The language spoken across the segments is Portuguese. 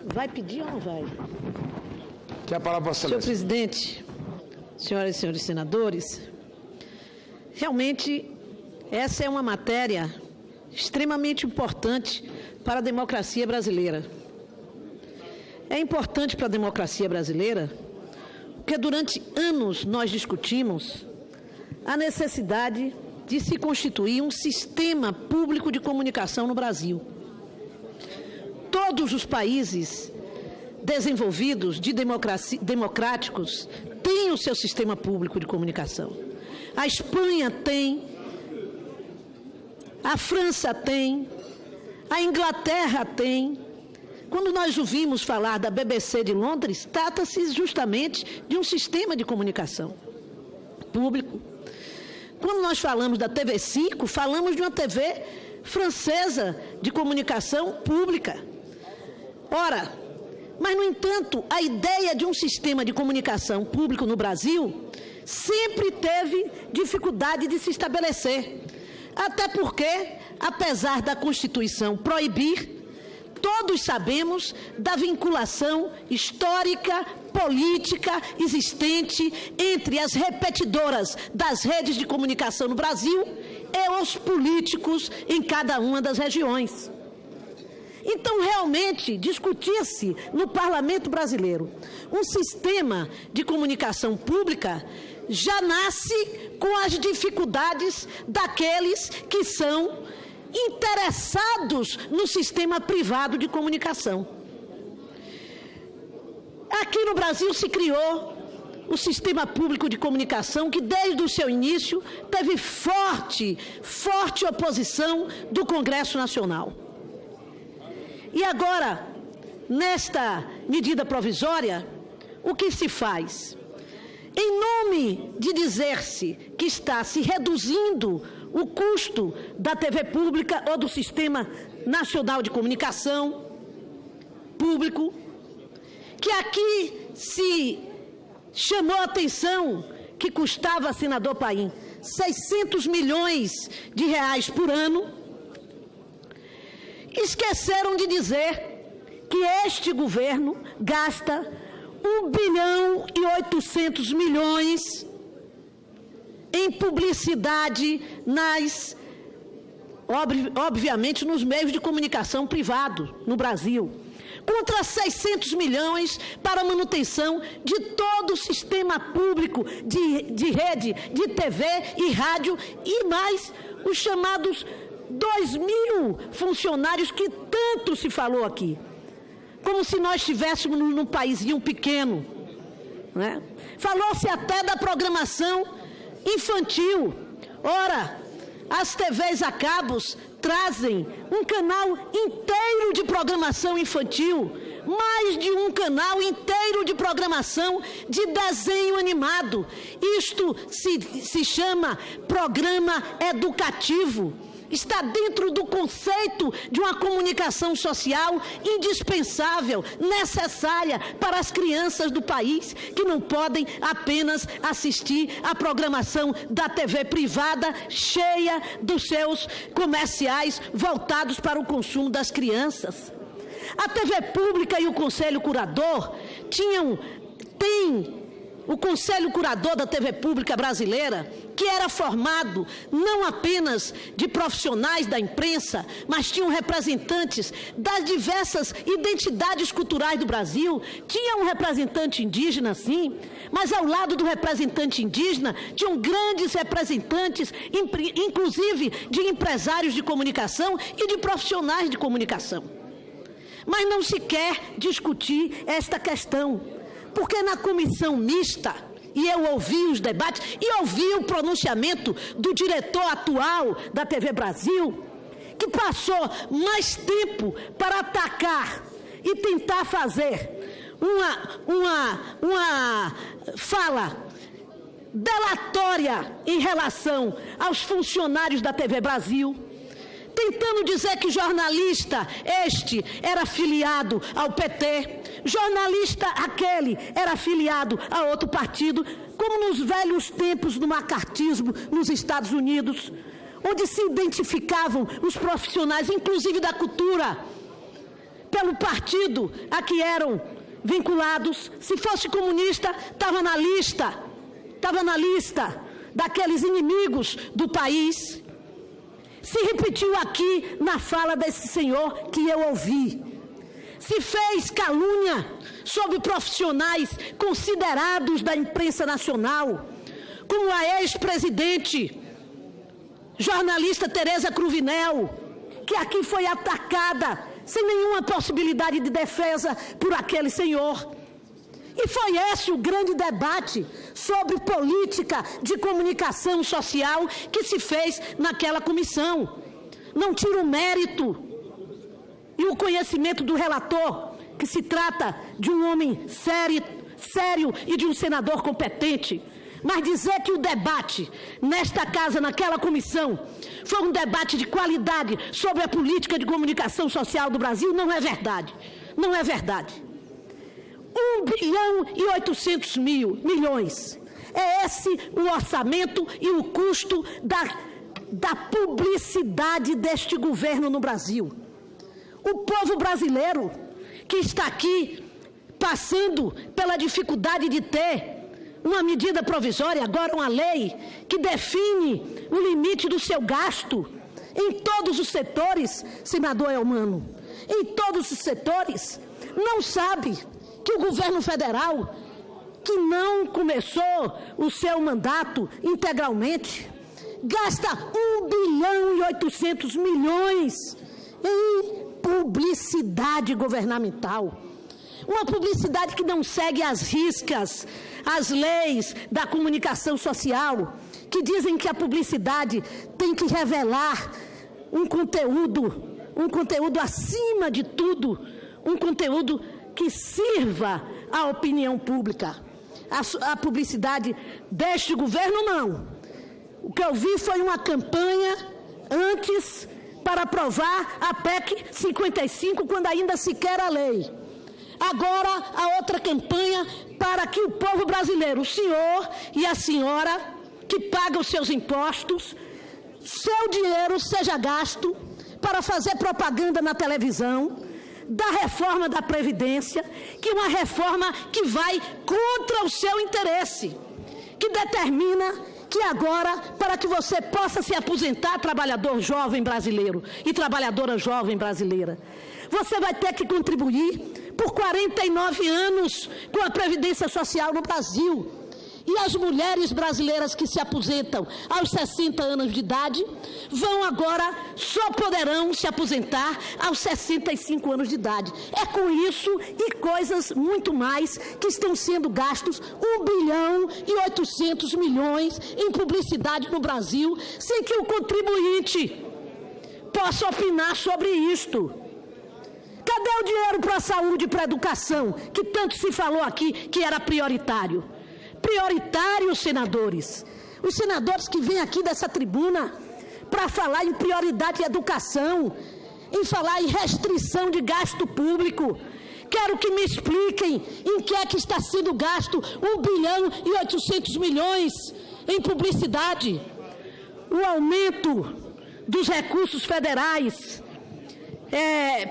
Vai pedir ou não vai? Tem a palavra, Vossa Senhor Excelência. presidente, senhoras e senhores senadores, realmente essa é uma matéria extremamente importante para a democracia brasileira. É importante para a democracia brasileira porque durante anos nós discutimos a necessidade de se constituir um sistema público de comunicação no Brasil. Todos os países desenvolvidos, democráticos, têm o seu sistema público de comunicação. A Espanha tem, a França tem, a Inglaterra tem. Quando nós ouvimos falar da BBC de Londres, trata-se justamente de um sistema de comunicação público. Quando nós falamos da TV5, falamos de uma TV francesa de comunicação pública. Ora, mas, no entanto, a ideia de um sistema de comunicação público no Brasil sempre teve dificuldade de se estabelecer. Até porque, apesar da Constituição proibir, todos sabemos da vinculação histórica, política existente entre as repetidoras das redes de comunicação no Brasil e os políticos em cada uma das regiões. Então, realmente, discutir-se no Parlamento brasileiro um sistema de comunicação pública já nasce com as dificuldades daqueles que são interessados no sistema privado de comunicação. Aqui no Brasil se criou o sistema público de comunicação que desde o seu início teve forte oposição do Congresso Nacional. E agora, nesta medida provisória, o que se faz? Em nome de dizer-se que está se reduzindo o custo da TV pública ou do Sistema Nacional de Comunicação Público, que aqui se chamou a atenção que custava, senador Paim, 600 milhões de reais por ano, esqueceram de dizer que este governo gasta 1 bilhão e 800 milhões em publicidade obviamente, nos meios de comunicação privado no Brasil, contra 600 milhões para a manutenção de todo o sistema público de rede, de TV e rádio, e mais os chamados 2.000 funcionários que tanto se falou aqui. Como se nós estivéssemos num paísinho pequeno, né? Falou-se até da programação infantil. Ora, as TVs a cabos trazem um canal inteiro de programação infantil, mais de um canal inteiro de programação de desenho animado. Isto se chama programa educativo. Está dentro do conceito de uma comunicação social indispensável, necessária para as crianças do país, que não podem apenas assistir à programação da TV privada, cheia dos seus comerciais voltados para o consumo das crianças. A TV pública e o Conselho Curador têm o Conselho Curador da TV Pública Brasileira, que era formado não apenas de profissionais da imprensa, mas tinham representantes das diversas identidades culturais do Brasil. Tinha um representante indígena, sim, mas ao lado do representante indígena tinham grandes representantes, inclusive de empresários de comunicação e de profissionais de comunicação. Mas não se quer discutir esta questão, porque na comissão mista, e eu ouvi os debates, e ouvi o pronunciamento do diretor atual da TV Brasil, que passou mais tempo para atacar e tentar fazer uma fala delatória em relação aos funcionários da TV Brasil, tentando dizer que jornalista este era filiado ao PT, jornalista aquele era filiado a outro partido, como nos velhos tempos do macartismo nos Estados Unidos, onde se identificavam os profissionais, inclusive da cultura, pelo partido a que eram vinculados. Se fosse comunista, estava na lista daqueles inimigos do país. Se repetiu aqui na fala desse senhor que eu ouvi. Se fez calúnia sobre profissionais considerados da imprensa nacional, como a ex-presidente, jornalista Tereza Cruvinel, que aqui foi atacada sem nenhuma possibilidade de defesa por aquele senhor. E foi esse o grande debate sobre política de comunicação social que se fez naquela comissão. Não tira o mérito e o conhecimento do relator, que se trata de um homem sério e de um senador competente. Mas dizer que o debate nesta casa, naquela comissão, foi um debate de qualidade sobre a política de comunicação social do Brasil, não é verdade. Não é verdade. 1,8 bilhão. É esse o orçamento e o custo da publicidade deste governo no Brasil. O povo brasileiro que está aqui passando pela dificuldade de ter uma medida provisória, agora uma lei, que define o limite do seu gasto em todos os setores, senador Elmano, em todos os setores, não sabe que o governo federal, que não começou o seu mandato integralmente, gasta 1,8 bilhão em publicidade governamental. Uma publicidade que não segue às riscas as leis da comunicação social, que dizem que a publicidade tem que revelar um conteúdo acima de tudo, um conteúdo que sirva à opinião pública. A publicidade deste governo, não. O que eu vi foi uma campanha antes para aprovar a PEC 55, quando ainda sequer a lei. Agora, a outra campanha para que o povo brasileiro, o senhor e a senhora, que pagam os seus impostos, seu dinheiro seja gasto para fazer propaganda na televisão da reforma da Previdência, que é uma reforma que vai contra o seu interesse, que determina que agora, para que você possa se aposentar, trabalhador jovem brasileiro e trabalhadora jovem brasileira, você vai ter que contribuir por 49 anos com a Previdência Social no Brasil. E as mulheres brasileiras que se aposentam aos 60 anos de idade vão agora, só poderão se aposentar aos 65 anos de idade. É com isso e coisas muito mais que estão sendo gastos 1,8 bilhão em publicidade no Brasil, sem que o contribuinte possa opinar sobre isto. Cadê o dinheiro para a saúde e para a educação, que tanto se falou aqui que era prioritário? Prioritário, senadores. Os senadores que vêm aqui dessa tribuna para falar em prioridade de educação, em falar em restrição de gasto público. Quero que me expliquem em que é que está sendo gasto 1,8 bilhão em publicidade. O aumento dos recursos federais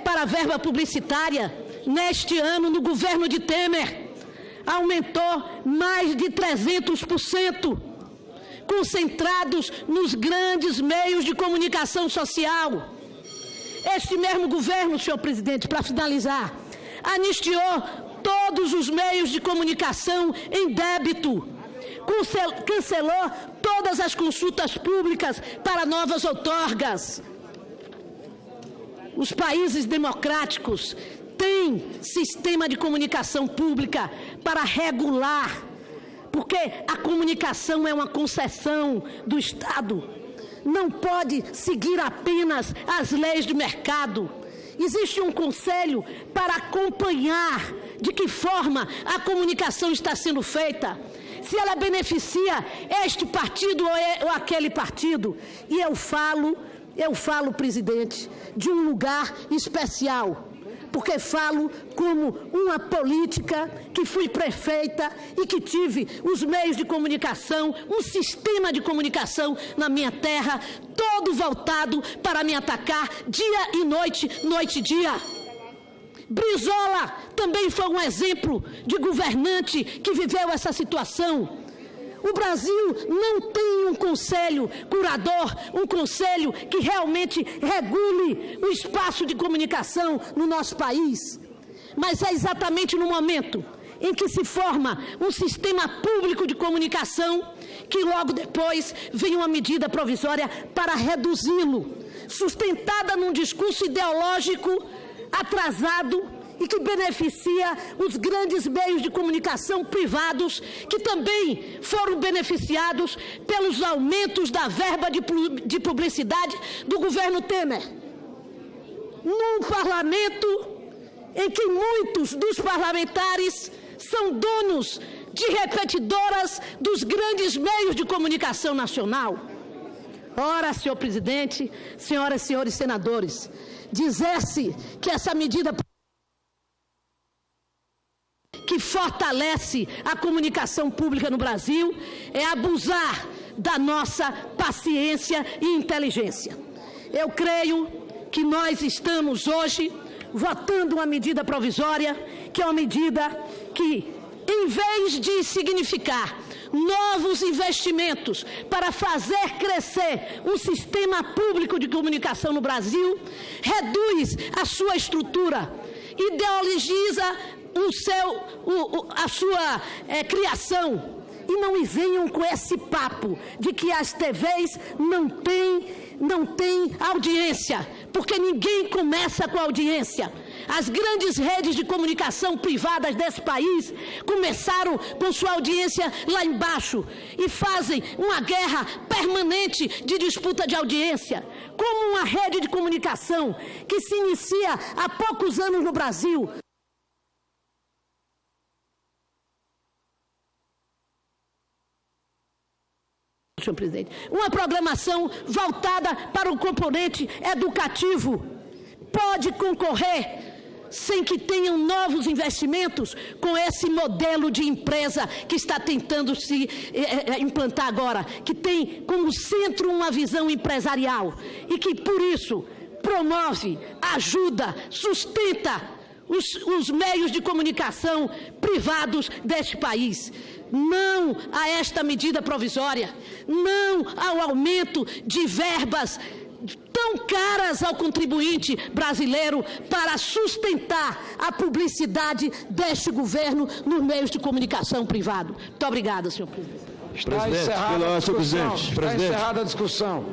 para a verba publicitária neste ano, no governo de Temer, aumentou mais de 300%, concentrados nos grandes meios de comunicação social. Este mesmo governo, senhor presidente, para finalizar, anistiou todos os meios de comunicação em débito, cancelou todas as consultas públicas para novas outorgas. Os países democráticos têm sistema de comunicação pública para regular, porque a comunicação é uma concessão do Estado. Não pode seguir apenas as leis de mercado. Existe um conselho para acompanhar de que forma a comunicação está sendo feita, se ela beneficia este partido ou aquele partido. E eu falo, presidente, de um lugar especial, porque falo como uma política que fui prefeita e que tive os meios de comunicação, um sistema de comunicação na minha terra, todo voltado para me atacar dia e noite, noite e dia. Brizola também foi um exemplo de governante que viveu essa situação. O Brasil não tem um conselho curador, um conselho que realmente regule o espaço de comunicação no nosso país. Mas é exatamente no momento em que se forma um sistema público de comunicação que logo depois vem uma medida provisória para reduzi-lo, sustentada num discurso ideológico atrasado e que beneficia os grandes meios de comunicação privados, que também foram beneficiados pelos aumentos da verba de publicidade do governo Temer. Num parlamento em que muitos dos parlamentares são donos de repetidoras dos grandes meios de comunicação nacional. Ora, senhor presidente, senhoras e senhores senadores, dizer-se que essa medida que fortalece a comunicação pública no Brasil é abusar da nossa paciência e inteligência. Eu creio que nós estamos hoje votando uma medida provisória, que é uma medida que, em vez de significar novos investimentos para fazer crescer um sistema público de comunicação no Brasil, reduz a sua estrutura, ideologiza a sua criação. E não me venham com esse papo de que as TVs não têm audiência, porque ninguém começa com audiência. As grandes redes de comunicação privadas desse país começaram com sua audiência lá embaixo e fazem uma guerra permanente de disputa de audiência. Como uma rede de comunicação que se inicia há poucos anos no Brasil, senhor presidente, uma programação voltada para o componente educativo, pode concorrer sem que tenham novos investimentos com esse modelo de empresa que está tentando se implantar agora, que tem como centro uma visão empresarial e que, por isso, promove, ajuda, sustenta os meios de comunicação privados deste país. Não a esta medida provisória, não ao aumento de verbas tão caras ao contribuinte brasileiro para sustentar a publicidade deste governo nos meios de comunicação privado. Muito obrigada, senhor presidente. Está encerrada a discussão.